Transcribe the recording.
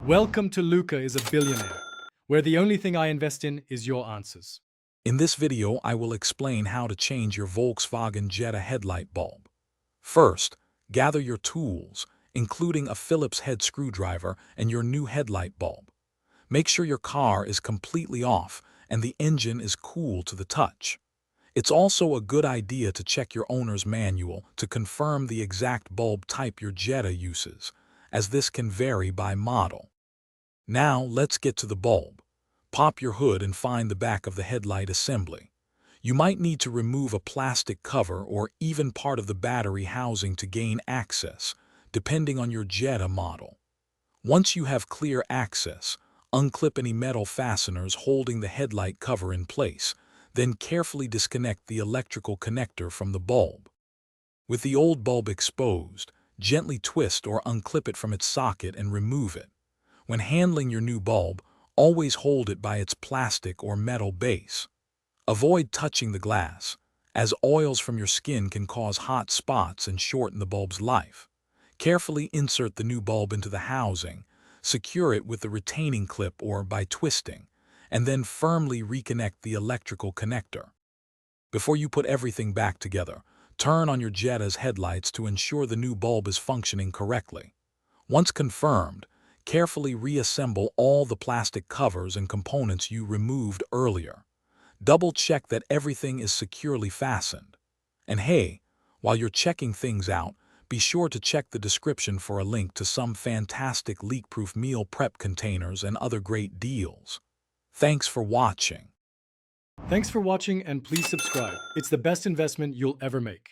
Welcome to Luca is a Billionaire, where the only thing I invest in is your answers. In this video, I will explain how to change your Volkswagen Jetta headlight bulb. First, gather your tools, including a Phillips head screwdriver and your new headlight bulb. Make sure your car is completely off and the engine is cool to the touch. It's also a good idea to check your owner's manual to confirm the exact bulb type your Jetta uses, as this can vary by model. Now, let's get to the bulb. Pop your hood and find the back of the headlight assembly. You might need to remove a plastic cover or even part of the battery housing to gain access, depending on your Jetta model. Once you have clear access, unclip any metal fasteners holding the headlight cover in place, then carefully disconnect the electrical connector from the bulb. With the old bulb exposed, gently twist or unclip it from its socket and remove it. When handling your new bulb, always hold it by its plastic or metal base. Avoid touching the glass, as oils from your skin can cause hot spots and shorten the bulb's life. Carefully insert the new bulb into the housing, secure it with the retaining clip or by twisting, and then firmly reconnect the electrical connector. Before you put everything back together, turn on your Jetta's headlights to ensure the new bulb is functioning correctly. Once confirmed, carefully reassemble all the plastic covers and components you removed earlier. Double-check that everything is securely fastened. And hey, while you're checking things out, be sure to check the description for a link to some fantastic leak-proof meal prep containers and other great deals. Thanks for watching. Thanks for watching and please subscribe. It's the best investment you'll ever make.